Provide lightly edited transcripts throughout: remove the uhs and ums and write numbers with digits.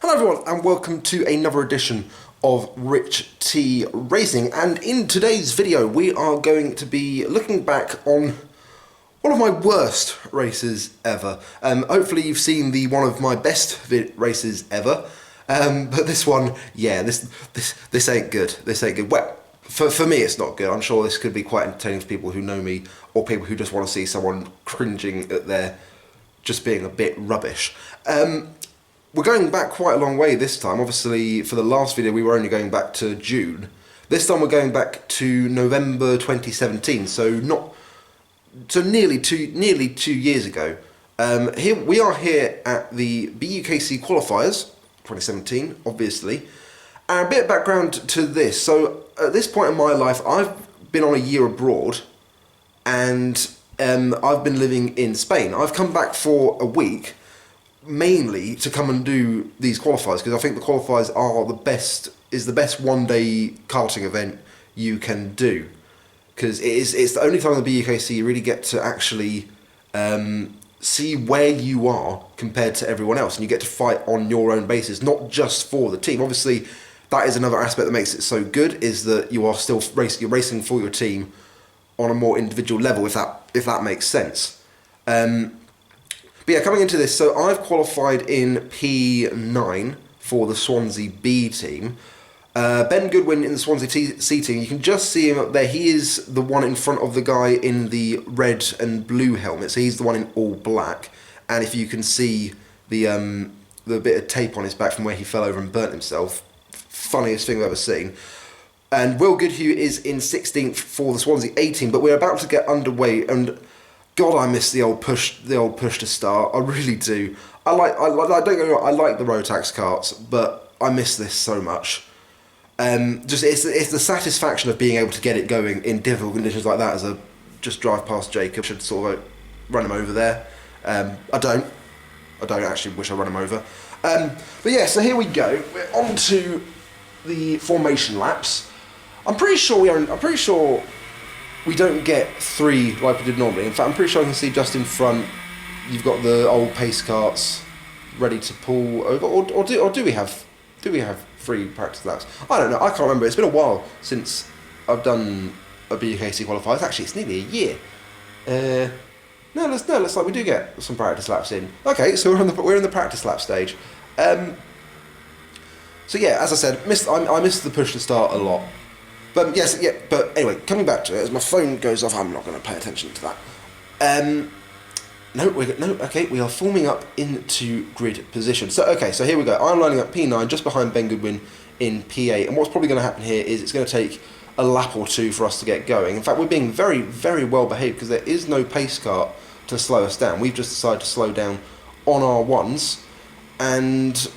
Hello everyone and welcome to another edition of Rich T Racing, and in today's video we are going to be looking back on one of my worst races ever. Hopefully you've seen the one of my best races ever, but this one, yeah, this ain't good. This ain't good. Well, for me it's not good. I'm sure this could be quite entertaining for people who know me or people who just want to see someone cringing at their just being a bit rubbish. We're going back quite a long way this time. Obviously, for the last video, we were only going back to June. This time, we're going back to November 2017. So nearly 2 years ago. Here we are here at the BUKC qualifiers 2017, obviously. And a bit of background to this. So at this point in my life, I've been on a year abroad, and I've been living in Spain. I've come back for a week, mainly to come and do these qualifiers, because I think the qualifiers are the best one-day karting event you can do, because it's the only time in the BUKC you really get to actually see where you are compared to everyone else, and you get to fight on your own basis, not just for the team. Obviously, that is another aspect that makes it so good, is that you are still racing for your team on a more individual level, if that makes sense. But yeah, coming into this, so I've qualified in P9 for the Swansea B team. Ben Goodwin in the Swansea C team, you can just see him up there. He is the one in front of the guy in the red and blue helmet, so he's the one in all black. And if you can see the bit of tape on his back from where he fell over and burnt himself, funniest thing I've ever seen. And Will Goodhue is in 16th for the Swansea A team, but we're about to get underway, and God, I miss the old push to start. I really do. I don't get me wrong, I like the Rotax karts, but I miss this so much. Just it's the satisfaction of being able to get it going in difficult conditions like that. As I just drive past Jacob, should sort of run him over there. I don't actually wish I run him over. But yeah, so here we go. We're on to the formation laps. I'm pretty sure we don't get 3 like we did normally. In fact, I'm pretty sure I can see just in front, you've got the old pace carts ready to pull over, or do we have 3 practice laps? I don't know. I can't remember. It's been a while since I've done a BUKC qualifiers. Actually, it's nearly a year. No, looks like we do get some practice laps in. Okay, so we're in the practice lap stage. So yeah, as I said, I missed the push to start a lot. But yes, yeah. But anyway, coming back to it, as my phone goes off, I'm not going to pay attention to that. Okay, we are forming up into grid position. So here we go. I'm lining up P9 just behind Ben Goodwin in P8, and what's probably going to happen here is it's going to take a lap or two for us to get going. In fact, we're being very, very well behaved because there is no pace kart to slow us down. We've just decided to slow down on our ones, and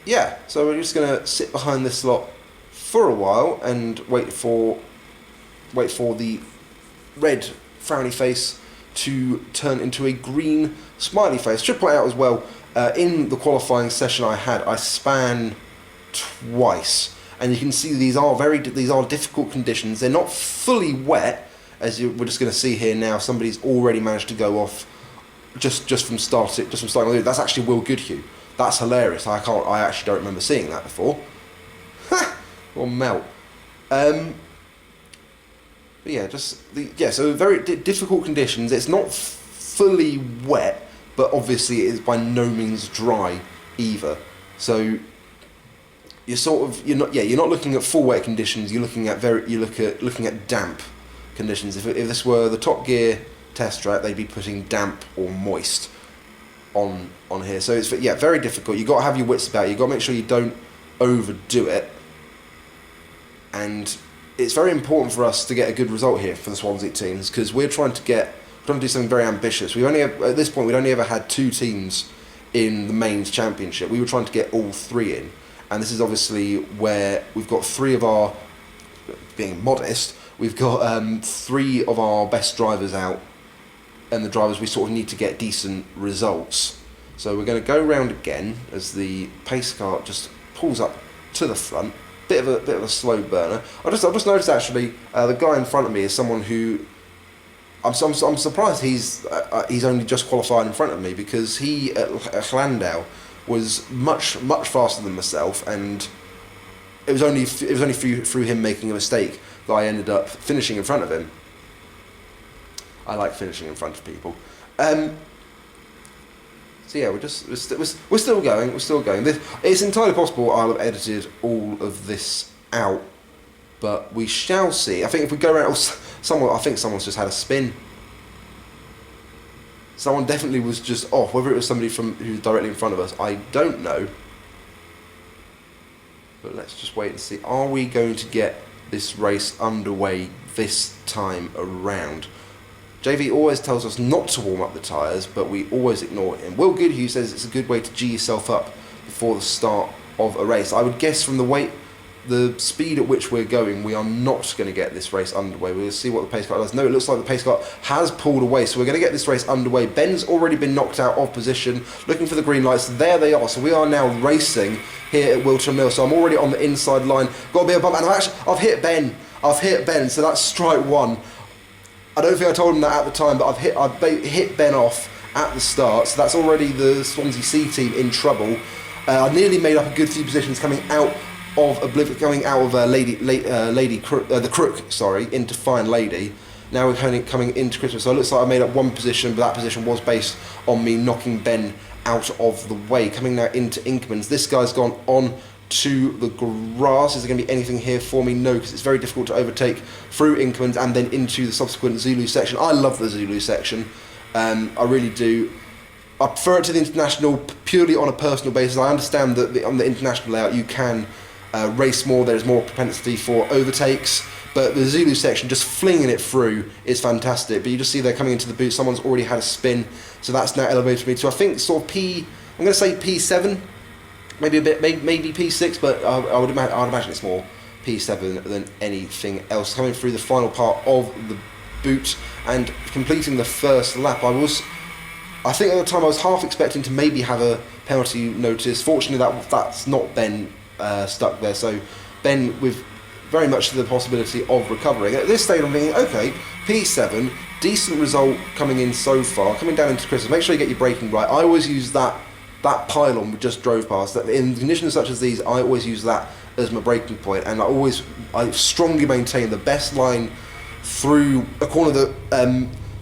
yeah, so we're just going to sit behind this lot for a while and wait for the red frowny face to turn into a green smiley face. Should point out as well, in the qualifying session I span twice, and you can see these are difficult conditions. They're not fully wet, as we're just going to see here now. Somebody's already managed to go off just from starting. That's actually Will Goodhue. That's hilarious. I actually don't remember seeing that before. Or melt. But yeah, so very difficult conditions. It's not fully wet, but obviously it is by no means dry either. So you're not looking at full wet conditions. You're looking at damp conditions. If this were the Top Gear test track, they'd be putting damp or moist on here. So it's very difficult. You've got to have your wits about you. You've got to make sure you don't overdo it. And it's very important for us to get a good result here for the Swansea teams, because we're trying to do something very ambitious. At this point, we'd only ever had 2 teams in the mains championship. We were trying to get all 3 in, and this is obviously where we've got 3 of our, being modest, we've got 3 of our best drivers out, and the drivers we sort of need to get decent results. So we're going to go round again as the pace kart just pulls up to the front. Bit of a slow burner. I've just noticed actually the guy in front of me is someone who I'm surprised he's only just qualified in front of me, because he at Landau was much faster than myself, and it was only through him making a mistake that I ended up finishing in front of him. I like finishing in front of people. So yeah, we're still going. We're still going. It's entirely possible I'll have edited all of this out, but we shall see. I think if we go around, I think someone's just had a spin. Someone definitely was just off. Whether it was somebody who's directly in front of us, I don't know. But let's just wait and see. Are we going to get this race underway this time around? JV always tells us not to warm up the tyres, but we always ignore him. Will Goodhue says it's a good way to G yourself up before the start of a race. I would guess from the speed at which we're going, we are not going to get this race underway. We'll see what the pace car does. No, it looks like the pace car has pulled away, so we're going to get this race underway. Ben's already been knocked out of position, looking for the green lights. There they are. So we are now racing here at Wilton Mill. So I'm already on the inside line. Got to be a bump, and I've hit Ben. So that's strike one. I don't think I told him that at the time, but I've hit Ben off at the start, so that's already the Swansea C team in trouble. I nearly made up a good few positions coming out of the Crook, into Fine Lady. Now we're coming into Christmas, so it looks like I made up one position, but that position was based on me knocking Ben out of the way. Coming now into Inkman's, this guy's gone on to the grass. Is there going to be anything here for me? No, because it's very difficult to overtake through Inkman's and then into the subsequent Zulu section. I love the Zulu section. I really do. I prefer it to the international purely on a personal basis. I understand that on the international layout you can race more, there's more propensity for overtakes, but the Zulu section, just flinging it through, is fantastic. But you just see they're coming into the boot, someone's already had a spin, so that's now elevated me to, I think, sort of I'm going to say P7, maybe a bit, maybe P6, but I'd imagine it's more P7 than anything else. Coming through the final part of the boot and completing the first lap, I think at the time I was half expecting to maybe have a penalty notice. Fortunately, that's not been stuck there, so Ben with very much the possibility of recovering. At this stage I'm thinking, okay, P7, decent result coming in so far, coming down into Christmas. Make sure you get your braking right. I always use that pylon we just drove past. In conditions such as these, I always use that as my braking point, and I strongly maintain the best line through a corner that,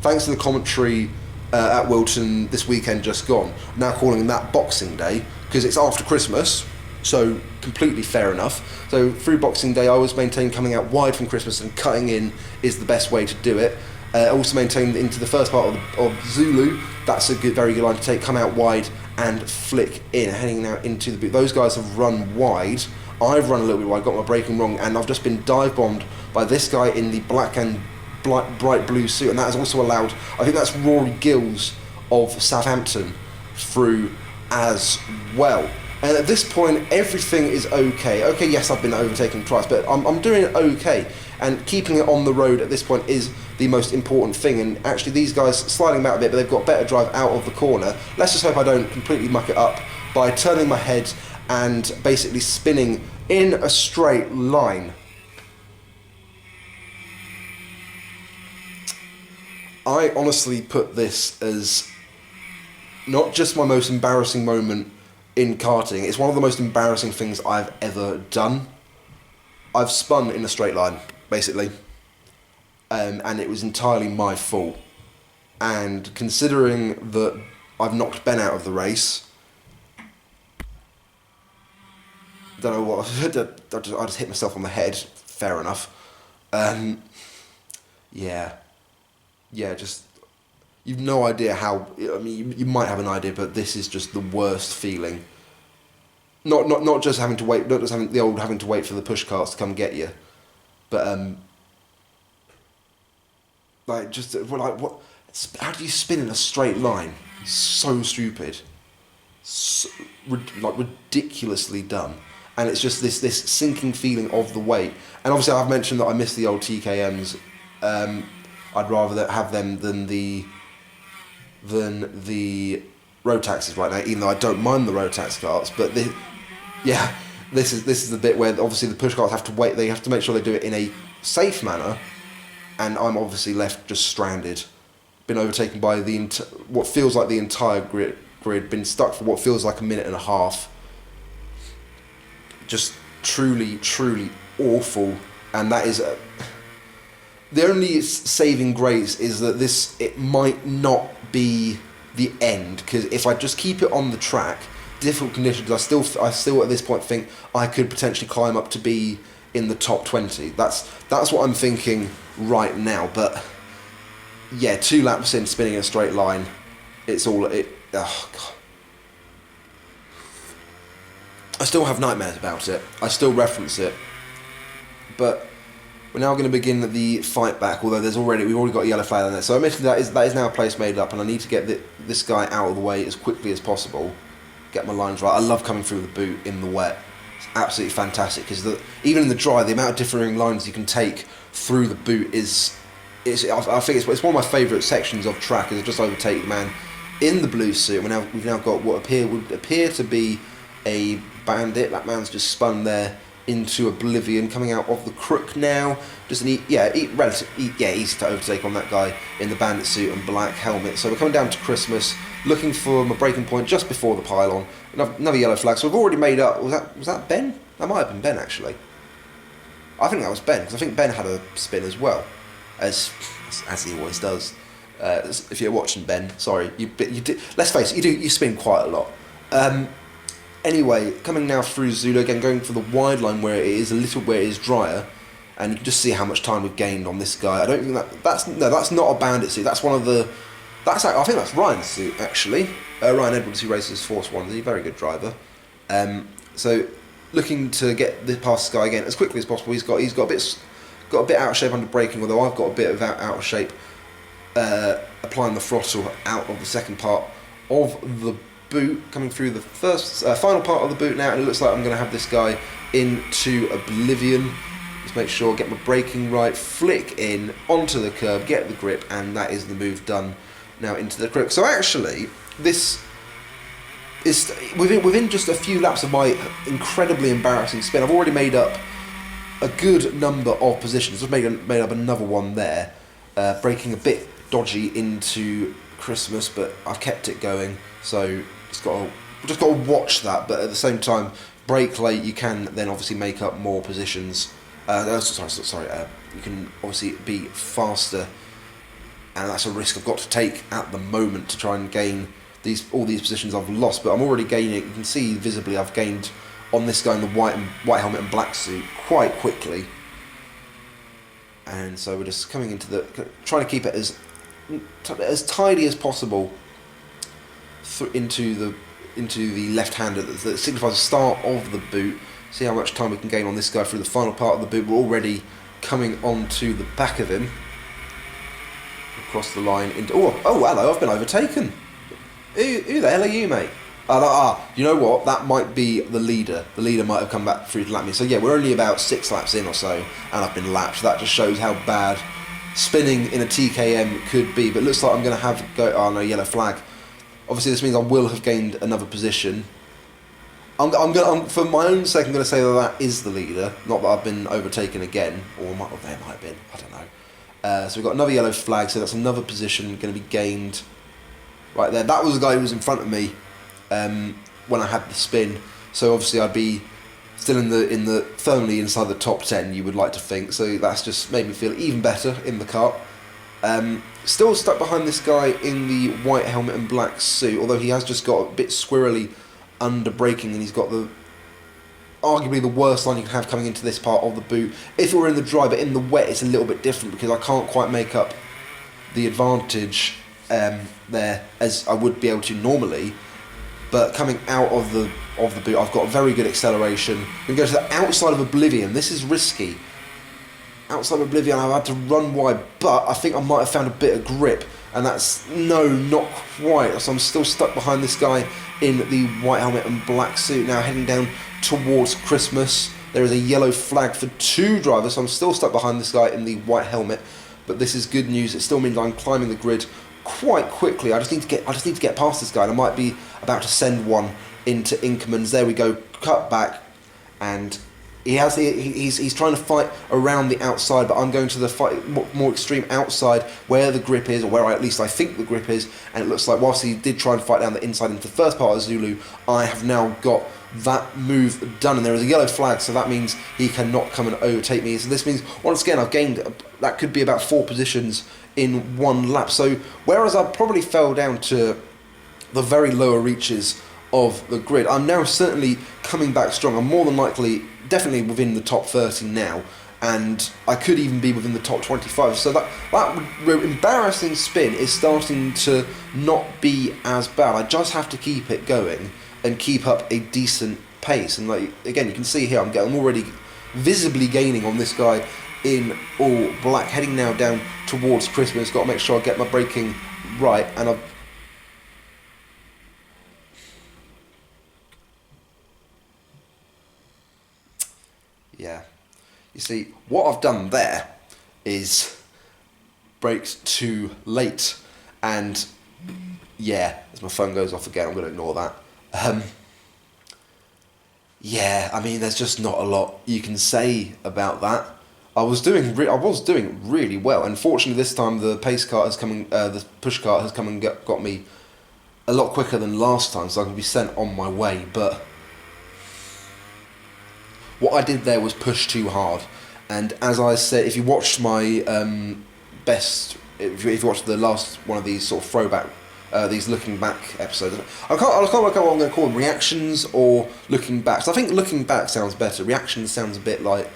thanks to the commentary at Wilton this weekend just gone, now calling that Boxing Day, because it's after Christmas, so completely fair enough. So through Boxing Day I always maintain coming out wide from Christmas and cutting in is the best way to do it. Also maintained into the first part of Zulu, that's a very good line to take, come out wide and flick in, heading now into the boot. Those guys have run wide, I've run a little bit wide, got my braking wrong, and I've just been dive bombed by this guy in the black and bright blue suit, and that has also allowed, I think that's Rory Gills of Southampton through as well. And at this point everything is okay. Okay, yes, I've been overtaken twice, but I'm doing it okay, and keeping it on the road at this point is the most important thing. And actually these guys sliding them out a bit, but they've got better drive out of the corner. Let's just hope I don't completely muck it up by turning my head and basically spinning in a straight line. I honestly put this as not just my most embarrassing moment in karting, it's one of the most embarrassing things I've ever done. I've spun in a straight line, basically, and it was entirely my fault. And considering that I've knocked Ben out of the race, don't know what, I just hit myself on the head, fair enough. Just, you've no idea how, I mean, you might have an idea, but this is just the worst feeling. Not just having to wait, not just having to wait for the push carts to come get you, but what? How do you spin in a straight line? So stupid, ridiculously done, and it's just this sinking feeling of the weight. And obviously, I've mentioned that I miss the old TKMs. I'd rather have them than the road taxis right now, even though I don't mind the road tax carts. But this is the bit where obviously the push carts have to wait. They have to make sure they do it in a safe manner, and I'm obviously left just stranded, been overtaken by what feels like the entire grid grid, been stuck for what feels like a minute and a half. Just truly, truly awful. And that is the only saving grace is that it might not be the end, because if I just keep it on the track, difficult conditions, I still at this point think I could potentially climb up to be in the top 20. That's what I'm thinking right now. But yeah, 2 laps in, spinning in a straight line, oh god. I still have nightmares about it. I still reference it. But we're now going to begin the fight back, although we've already got a yellow flag on there. So admittedly that is now a place made up, and I need to get this guy out of the way as quickly as possible. Get my lines right. I love coming through the boot in the wet. It's absolutely fantastic, because even in the dry, the amount of differing lines you can take through the boot I think it's one of my favourite sections of track, is just overtake the man in the blue suit. We've now got what would appear to be a bandit. That man's just spun there into oblivion, coming out of the crook now. Just easy to overtake on that guy in the bandit suit and black helmet. So we're coming down to Christmas, looking for my braking point just before the pylon. Another yellow flag. So we've already made up. Was that Ben? That might have been Ben, actually. I think that was Ben, because I think Ben had a spin as well, as he always does. If you're watching Ben, sorry, you did. Let's face it, you spin quite a lot. Anyway, coming now through Zulu again, going for the wide line where it is drier, and you can just see how much time we've gained on this guy. I don't think that's not a bandit suit. That's I think that's Ryan's suit, actually. Ryan Edwards, who races Force One, he's a very good driver. So looking to get past this guy again as quickly as possible. He's got a bit out of shape under braking, although I've got a bit of out of shape applying the throttle out of the second part of the boot, coming through the final part of the boot now, and it looks like I'm going to have this guy into oblivion. Just make sure, get my braking right, flick in onto the curb, get the grip, and that is the move done now into the crook. So actually, this is within just a few laps of my incredibly embarrassing spin, I've already made up a good number of positions. I've made up another one there, braking a bit dodgy into Christmas, but I've kept it going. So just got to watch that. But at the same time, brake late, you can then obviously make up more positions. You can obviously be faster, and that's a risk I've got to take at the moment to try and gain all these positions I've lost. But I'm already gaining. You can see visibly I've gained on this guy in the white helmet and black suit quite quickly. And so we're just coming into trying to keep it as tidy as possible into the left-hander that signifies the start of the boot. See how much time we can gain on this guy through the final part of the boot. We're already coming onto the back of him. Across the line into... Oh, hello, I've been overtaken. Who the hell are you, mate? You know what? That might be the leader. The leader might have come back through to lap me. So yeah, we're only about 6 laps in or so, and I've been lapped. That just shows how bad spinning in a TKM could be. But it looks like I'm going to have oh no, yellow flag. Obviously, this means I will have gained another position. For my own sake, I'm going to say that is the leader. Not that I've been overtaken again, or there might have been. I don't know. So we've got another yellow flag. So that's another position going to be gained right there. That was the guy who was in front of me when I had the spin. So obviously, I'd be still in the firmly inside the top 10. You would like to think. So that's just made me feel even better in the car. Still stuck behind this guy in the white helmet and black suit, although he has just got a bit squirrely under braking, and he's got arguably the worst line you can have coming into this part of the boot. If it were in the dry, but in the wet it's a little bit different, because I can't quite make up the advantage there as I would be able to normally. But coming out of the boot, I've got very good acceleration. We go to the outside of oblivion. This is risky. Outside of oblivion, I've had to run wide, but I think I might have found a bit of grip, and that's not quite. So I'm still stuck behind this guy in the white helmet and black suit. Now heading down towards Christmas. There is a yellow flag for 2 drivers, so I'm still stuck behind this guy in the white helmet. But this is good news. It still means I'm climbing the grid quite quickly. I just need to get past this guy, and I might be about to send one into Inkermans. There we go. Cut back, and he's trying to fight around the outside, but I'm going to the fight more extreme outside where the grip is, or where at least I think the grip is, and it looks like whilst he did try and fight down the inside into the first part of Zulu, I have now got that move done, and there is a yellow flag, so that means he cannot come and overtake me. So this means, once again, I've gained, that could be about 4 positions in 1 lap. So whereas I probably fell down to the very lower reaches of the grid, I'm now certainly coming back strong. I'm more than likely, definitely within the top 30 now, and I could even be within the top 25. So that embarrassing spin is starting to not be as bad. I just have to keep it going and keep up a decent pace. And like again, you can see here, I'm already visibly gaining on this guy in all black, heading now down towards Christmas. Got to make sure I get my braking right, and I've yeah. You see, what I've done there is braked too late, and yeah, as my phone goes off again, I'm going to ignore that. Yeah, I mean, there's just not a lot you can say about that. I was doing really well. Unfortunately, this time the pace car has come, the push cart has come and got me a lot quicker than last time, so I can be sent on my way. But what I did there was push too hard, and as I said, if you watched my if you watched the last one of these sort of throwback, these looking back episodes, I can't work out what I'm going to call them, reactions or looking back. So I think looking back sounds better. Reactions sounds a bit like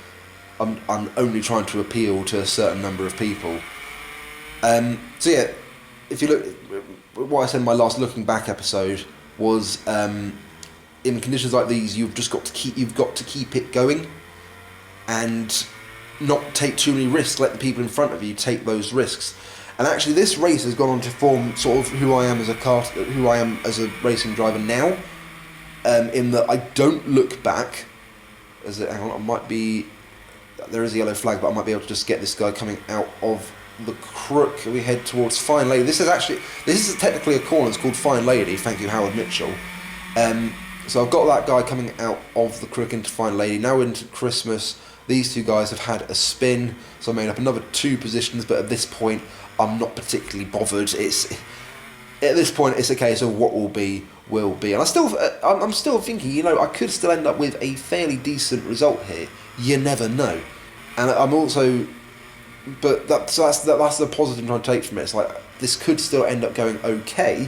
I'm only trying to appeal to a certain number of people. So yeah, if you look, what I said in my last looking back episode was, in conditions like these, you've got to keep it going, and not take too many risks. Let the people in front of you take those risks. And actually, this race has gone on to form sort of who I am as a racing driver now. In that I don't look back. Hang on, there is a yellow flag, but I might be able to just get this guy coming out of the crook. We head towards Fine Lady. This is technically a corner. It's called Fine Lady. Thank you, Howard Mitchell. So I've got that guy coming out of the crook into Fine Lady. Now into Christmas, these two guys have had a spin, so I made up another 2 positions, but at this point, I'm not particularly bothered. At this point, it's a case of what will be, will be. And I'm still thinking, I could still end up with a fairly decent result here. You never know. And I'm also, but that's the positive I'm trying to take from it. It's like, this could still end up going okay,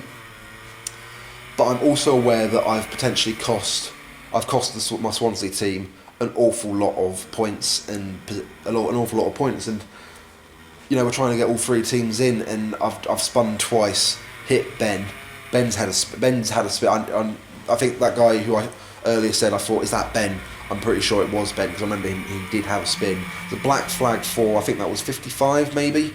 but I'm also aware that I've potentially cost my Swansea team an awful lot of points, and an awful lot of points, and we're trying to get all 3 teams in, and I've spun twice, hit Ben. Ben's had a spin. I think that guy who I earlier said I thought, is that Ben? I'm pretty sure it was Ben, because I remember he did have a spin. The black flag for, I think that was 55 maybe.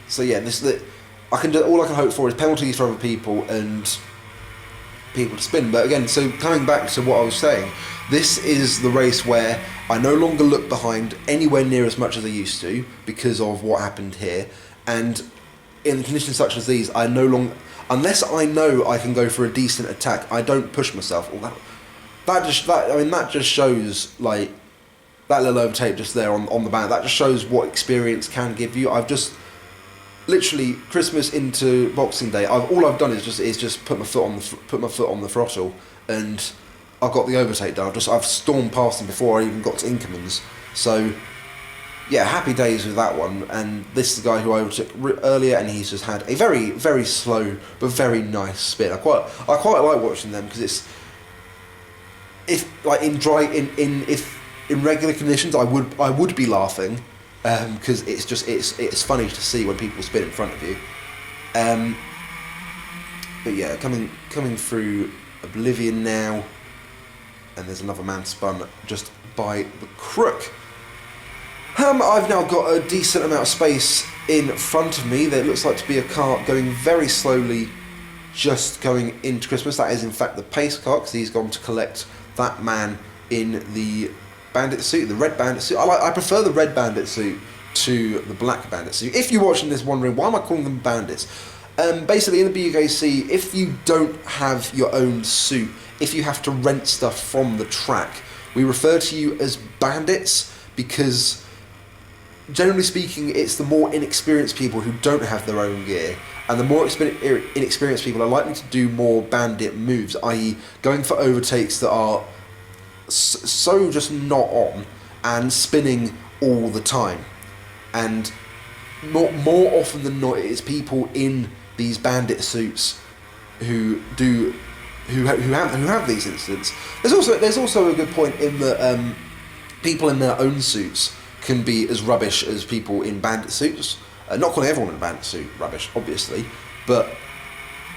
So yeah, all I can hope for is penalties for other people and people to spin. But again, so coming back to what I was saying, this is the race where I no longer look behind anywhere near as much as I used to because of what happened here. And in conditions such as these, I no longer, unless I know I can go for a decent attack, I don't push myself. That just shows, like, that little overtake just there on the banner. That just shows what experience can give you. I've just literally Christmas into Boxing Day. All I've done is just put my foot on the throttle, and I've got the overtake done. I've stormed past them before I even got to Inkermans. So yeah, happy days with that one. And this is the guy who I overtook earlier, and he's just had a very, very slow but very nice spin. I quite like watching them, because in regular conditions I would be laughing, because it's funny to see when people spin in front of you. But yeah, coming through Oblivion now, and there's another man spun just by the crook. I've now got a decent amount of space in front of me. There looks like to be a car going very slowly, just going into Christmas. That is in fact the pace car, because he's gone to collect that man in the bandit suit, the red bandit suit. I prefer the red bandit suit to the black bandit suit. If you're watching this wondering, why am I calling them bandits? Basically in the BUKC, if you don't have your own suit, if you have to rent stuff from the track, We refer to you as bandits because, generally speaking, it's the more inexperienced people who don't have their own gear, and the more inexperienced people are likely to do more bandit moves, i.e. going for overtakes that are so just not on and spinning all the time. And more often than not, it is people in these bandit suits who have these incidents. There's also a good point in that people in their own suits can be as rubbish as people in bandit suits. Not calling everyone in a bandit suit rubbish, obviously, but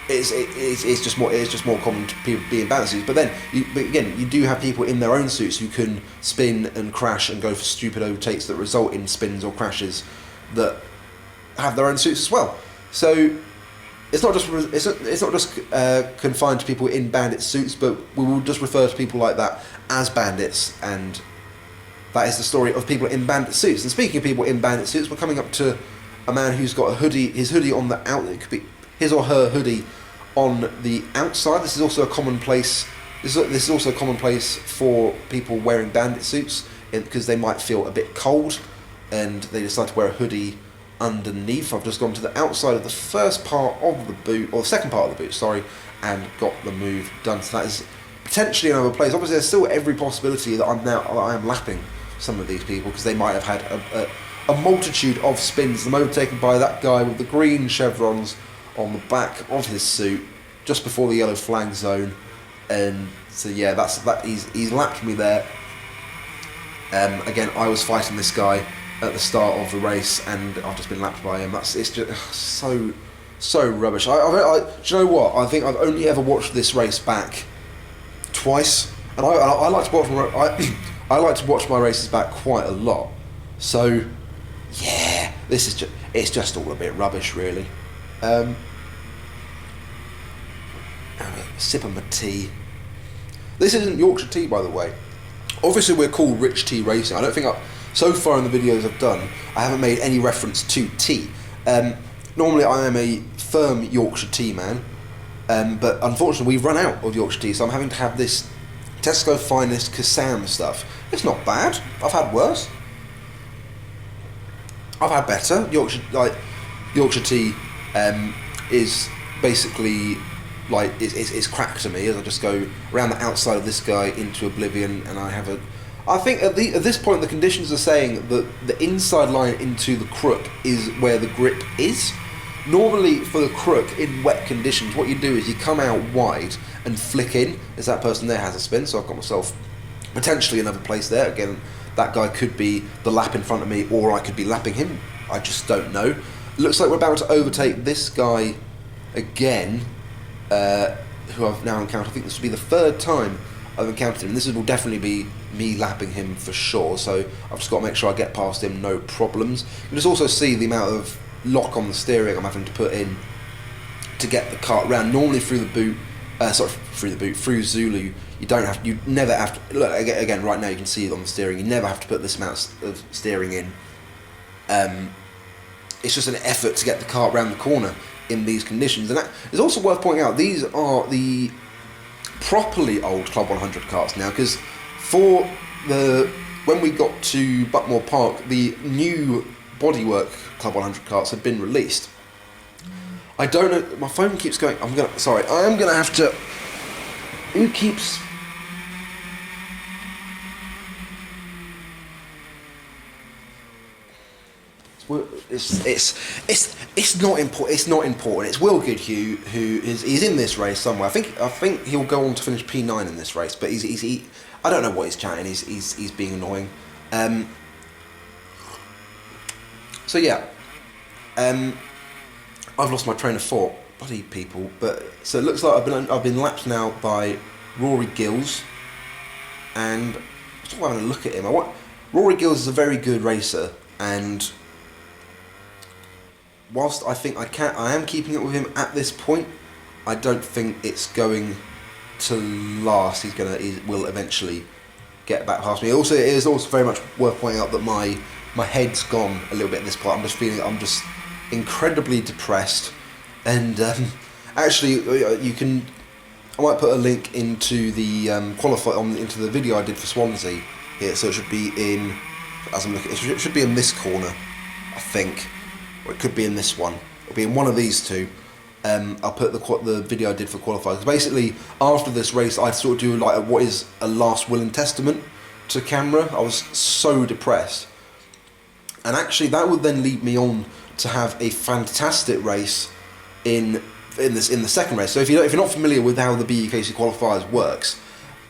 it's just more common to people be in bandit suits. But then, you do have people in their own suits who can spin and crash and go for stupid overtakes that result in spins or crashes that have their own suits as well. So it's not just confined to people in bandit suits, but we will just refer to people like that as bandits, and that is the story of people in bandit suits. And speaking of people in bandit suits, we're coming up to a man who's got his hoodie on the out. It could be his or her hoodie on the outside. This is also a commonplace. This is also a commonplace for people wearing bandit suits because they might feel a bit cold, and they decide to wear a hoodie underneath. I've just gone to the outside of the first part of the boot, or the second part of the boot, sorry, and got the move done. So that is potentially another place. Obviously, there's still every possibility that I am lapping some of these people because they might have had a multitude of spins. I'm overtaken by that guy with the green chevrons on the back of his suit just before the yellow flag zone, and so yeah, he's lapped me there. Again, I was fighting this guy at the start of the race, and I've just been lapped by him. It's just so rubbish. Do you know what? I think I've only ever watched this race back twice, and I like to watch I like to watch my races back quite a lot. So yeah, it's just all a bit rubbish, really. Sip of my tea. This isn't Yorkshire tea, by the way. Obviously, we're called Rich Tea Racing. I don't think so far in the videos I've done, I haven't made any reference to tea. Normally, I am a firm Yorkshire tea man, but unfortunately, we've run out of Yorkshire tea, so I'm having to have this Tesco Finest Kassam stuff. It's not bad. I've had worse. I've had better. Yorkshire tea is basically like it's crack to me as I just go around the outside of this guy into oblivion, and I think at this point the conditions are saying that the inside line into the crook is where the grip is. Normally for the crook in wet conditions, what you do is you come out wide and flick in as that person there has a spin. So I've got myself potentially another place there. Again, that guy could be the lap in front of me, or I could be lapping him. I just don't know. It looks like we're about to overtake this guy again, who I've now encountered. I think this will be the third time I've encountered him. This will definitely be me lapping him for sure, so I've just got to make sure I get past him, no problems. You can just also see the amount of lock on the steering I'm having to put in to get the cart round. Normally through Zulu, you never have to, look, again, right now you can see it on the steering, you never have to put this amount of steering in. It's just an effort to get the cart round the corner in these conditions. And that is also worth pointing out, these are the properly old Club 100 carts now, because when we got to Buckmore Park, the new bodywork Club 100 carts had been released. I don't know, my phone keeps going, I am going to have to, who keeps, it's not important. It's not important. It's Will Goodhue he's in this race somewhere. I think he'll go on to finish P9 in this race, but he I don't know what he's chatting. He's being annoying. So yeah, I've lost my train of thought. Bloody people! But so it looks like I've been lapped now by Rory Gills, and I'm just having a look at him. Rory Gills is a very good racer, and whilst I think I am keeping it with him at this point, I don't think it's going to last. He will eventually get back past me. Also, it is also very much worth pointing out that my head's gone a little bit at this point. I'm just incredibly depressed, and actually you can I might put a link into the into the video I did for Swansea here, so it should be in, as I'm looking, it should be in this corner, I think, or it could be in this one. It'll be in one of these two. I'll put the video I did for qualifiers. Basically, after this race, I sort of do like what is a last will and testament to camera. I was so depressed, and actually that would then lead me on to have a fantastic race in the second race. So if you're not familiar with how the BUKC qualifiers works,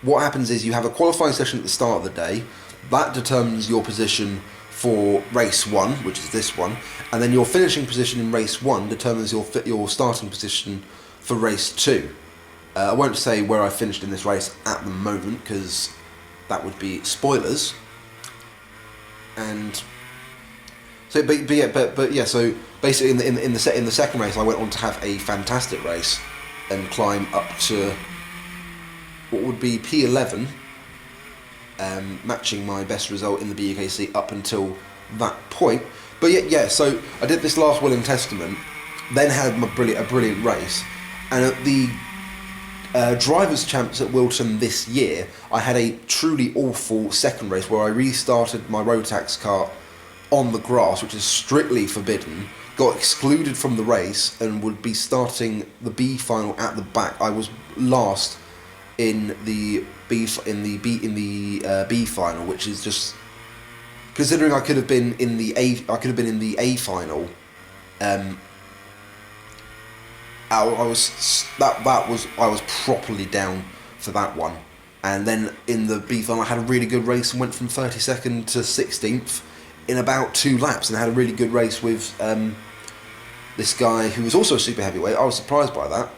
what happens is you have a qualifying session at the start of the day. That determines your position for race 1, which is this one, and then your finishing position in race 1 determines your starting position for race 2. I won't say where I finished in this race at the moment because that would be spoilers. And so, so basically in the second race, I went on to have a fantastic race and climb up to what would be P11. Matching my best result in the BUKC up until that point. But so I did this last will and testament, then had a brilliant race, and at the Drivers' Champs at Wilton this year, I had a truly awful second race where I restarted my Rotax kart on the grass, which is strictly forbidden, got excluded from the race, and would be starting the B final at the back. I was last in the B final, which is just, considering I could have been in the A final. I was properly down for that one. And then in the B final, I had a really good race and went from 32nd to 16th in about 2 laps, and I had a really good race with this guy who was also a super heavyweight. I was surprised by that.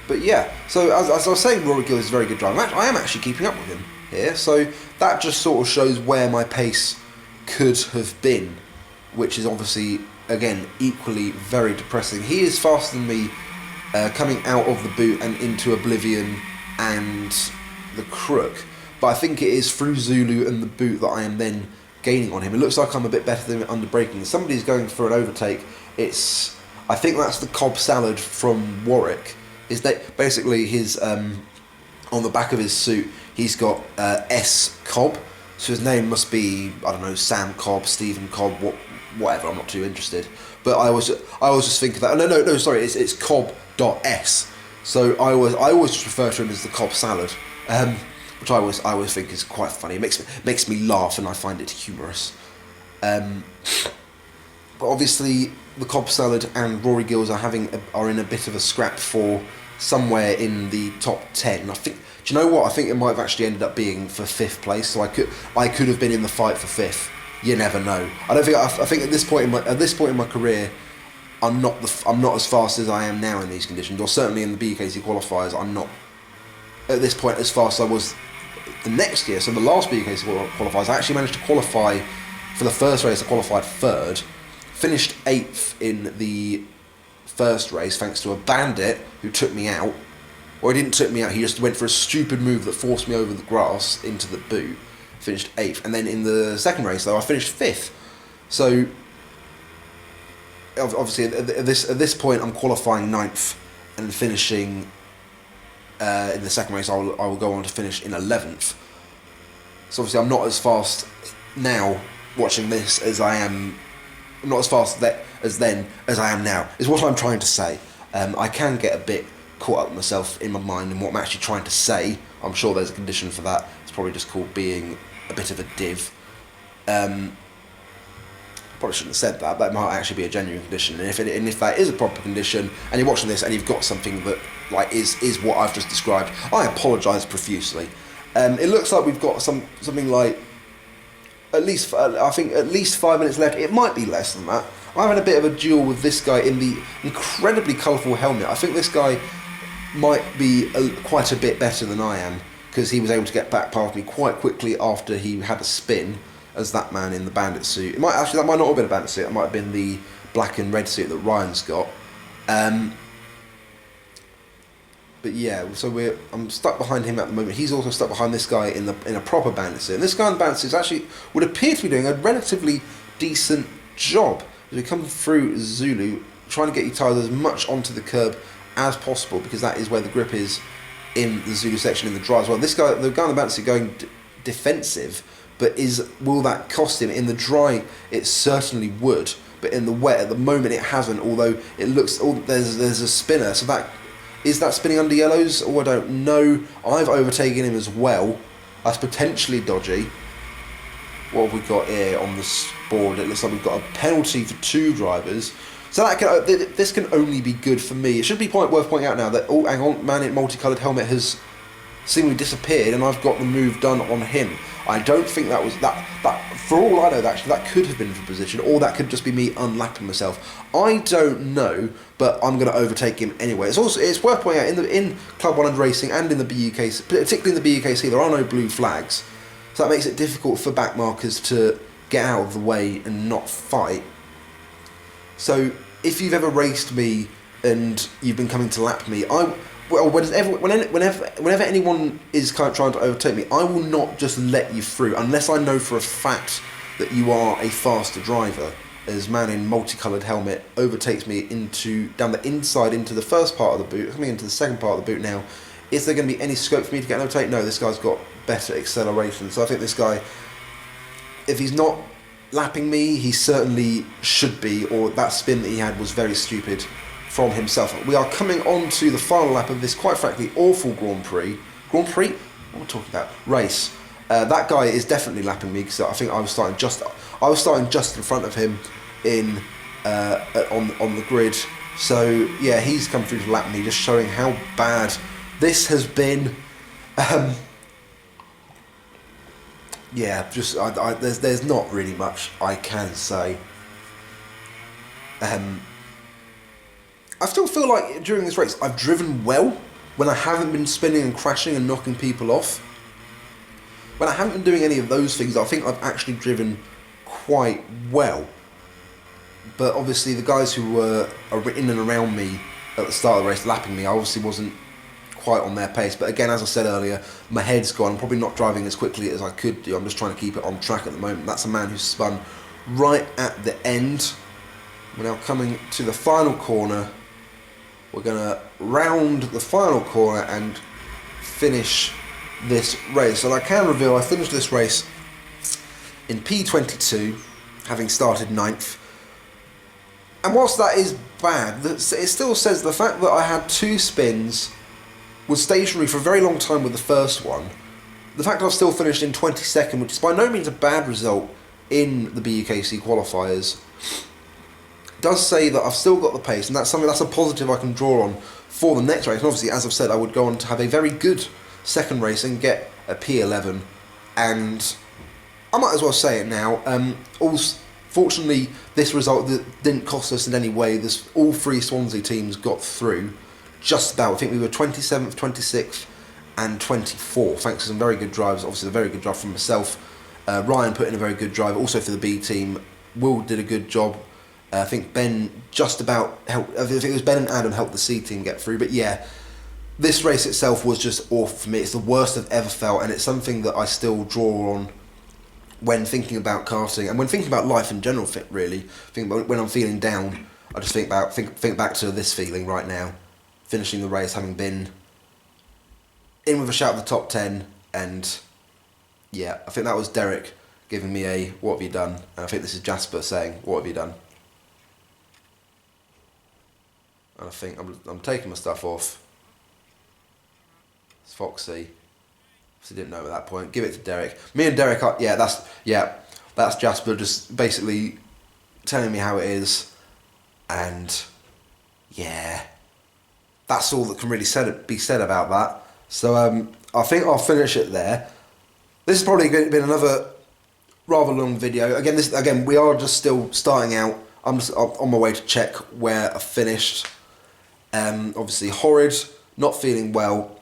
But yeah, so as I was saying, Rory Gill is a very good driver. I am actually keeping up with him here, so that just sort of shows where my pace could have been, which is obviously, again, equally very depressing. He is faster than me coming out of the boot and into Oblivion and the Crook, but I think it is through Zulu and the boot that I am then gaining on him. It looks like I'm a bit better than him under braking. Somebody's going for an overtake. I think that's the Cobb Salad from Warwick. Is that basically his on the back of his suit he's got S Cobb, so his name must be, I don't know, Sam Cobb, Stephen Cobb, whatever. I'm not too interested, but I was just thinking that no sorry, it's Cobb.S, so I always just refer to him as the Cobb Salad, which I always think is quite funny. It makes me laugh and I find it humorous. But obviously the Cobb Salad and Rory Gills are in a bit of a scrap for somewhere in the top 10. I think, do you know what? I think it might have actually ended up being for 5th place. So I could have been in the fight for 5th. You never know. I think at this point in my career, I'm not as fast as I am now in these conditions, or certainly in the BUKC qualifiers. I'm not at this point as fast as I was the next year. So the last BUKC qualifiers, I actually managed to qualify for the first race. I qualified 3rd. Finished 8th in the first race thanks to a bandit who took me out. Or he didn't took me out, he just went for a stupid move that forced me over the grass into the boot. Finished 8th. And then in the second race though, I finished 5th. So obviously at this point I'm qualifying 9th and finishing in the second race I will go on to finish in 11th. So obviously I'm not as fast now watching this as I am. I'm not as fast as then as I am now, is what I'm trying to say. I can get a bit caught up with myself in my mind and what I'm actually trying to say. I'm sure there's a condition for that. It's probably just called being a bit of a div. Probably shouldn't have said that. That might actually be a genuine condition. And if that is a proper condition, and you're watching this and you've got something that like is what I've just described, I apologise profusely. It looks like we've got something like at least 5 minutes left. It might be less than that. I'm having a bit of a duel with this guy in the incredibly colourful helmet. I think this guy might be quite a bit better than I am, because he was able to get back past me quite quickly after he had a spin as that man in the bandit suit. That might not have been a bandit suit. It might have been the black and red suit that Ryan's got. But yeah, so I'm stuck behind him at the moment. He's also stuck behind this guy in a proper bandit suit. And this guy in the bandit suit actually would appear to be doing a relatively decent job. As we come through Zulu, trying to get your tyres as much onto the curb as possible, because that is where the grip is in the Zulu section in the dry as well. This guy, the guy on the bounce, is going defensive, but will that cost him? In the dry, it certainly would, but in the wet, at the moment, it hasn't. Although it looks, there's a spinner, so that is that spinning under yellows, or I don't know. I've overtaken him as well. That's potentially dodgy. What have we got here on the board? It looks like we've got a penalty for 2 drivers. So this can only be good for me. It should be worth pointing out now that, oh, hang on, man in multicoloured helmet has seemingly disappeared, and I've got the move done on him. I don't think that was that. For all I know, actually, that could have been for position, or that could just be me unlapping myself. I don't know, but I'm going to overtake him anyway. It's worth pointing out in Club 100 Racing and in the BUKC, particularly in the BUKC, there are no blue flags, so that makes it difficult for backmarkers to get out of the way and not fight. So if you've ever raced me and you've been coming to lap me, whenever anyone is kind of trying to overtake me, I will not just let you through unless I know for a fact that you are a faster driver. As man in multicoloured helmet overtakes me down the inside into the first part of the boot, coming into the second part of the boot now. Is there going to be any scope for me to get an overtake? No, this guy's got better acceleration. So I think this guy, if he's not lapping me, he certainly should be, or that spin that he had was very stupid from himself. We are coming on to the final lap of this, quite frankly, awful Grand Prix? What am I talking about? Race. That guy is definitely lapping me, because I think I was starting just in front of him on the grid. So yeah, he's come through to lap me, just showing how bad this has been. Yeah, just there's not really much I can say. I still feel like during this race I've driven well when I haven't been spinning and crashing and knocking people off. When I haven't been doing any of those things, I think I've actually driven quite well. But obviously the guys who were in and around me at the start of the race lapping me, I obviously wasn't quite on their pace. But again, as I said earlier, my head's gone. I'm probably not driving as quickly as I could do. I'm just trying to keep it on track at the moment. That's a man who spun right at the end. We're now coming to the final corner. We're going to round the final corner and finish this race. So I can reveal I finished this race in P22, having started 9th. And whilst that is bad, it still says the fact that I had 2 spins, was stationary for a very long time with the first one, the fact I've still finished in 22nd, which is by no means a bad result in the BUKC qualifiers, does say that I've still got the pace, and that's a positive I can draw on for the next race. And obviously, as I've said, I would go on to have a very good second race and get a P11, and I might as well say it now. Fortunately, this result didn't cost us in any way. All 3 Swansea teams got through, just about. I think we were 27th, 26th and 24th, thanks to some very good drives. Obviously, a very good drive from myself. Ryan put in a very good drive, also for the B team. Will did a good job. I think Ben just about helped. I think it was Ben and Adam helped the C team get through. But yeah, this race itself was just awful for me. It's the worst I've ever felt, and it's something that I still draw on when thinking about karting and when thinking about life in general. Really, when I'm feeling down, I just think back to this feeling right now, finishing the race, having been in with a shout at the top 10, and yeah, I think that was Derek giving me a "What have you done?" and I think this is Jasper saying "What have you done?" And I think I'm taking my stuff off. It's Foxy. Obviously didn't know at that point. Give it to Derek. Me and Derek are, that's Jasper just basically telling me how it is, and yeah, that's all that can really be said about that. So I think I'll finish it there. This is probably going to be another rather long video. Again, we are just still starting out. I'm just on my way to check where I finished. Obviously horrid, not feeling well,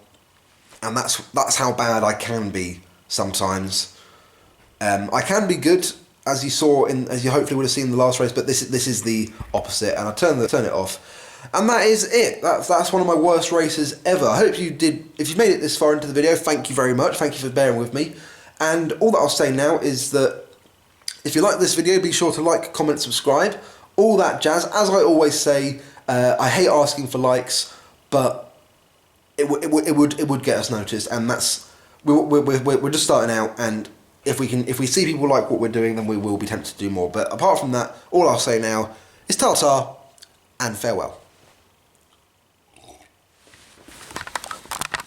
and that's how bad I can be sometimes. I can be good, as you saw as you hopefully would have seen in the last race, but this is the opposite, and I turn it off, and that is it. That's one of my worst races ever. I hope you did. If you've made it this far into the video, thank you very much. Thank you for bearing with me. And all that I'll say now is that if you like this video, be sure to like, comment, subscribe. all that jazz. As I always say, I hate asking for likes, but it would get us noticed, and that's we're just starting out, and if we see people like what we're doing, then we will be tempted to do more. But apart from that, all I'll say now is ta-ta and farewell.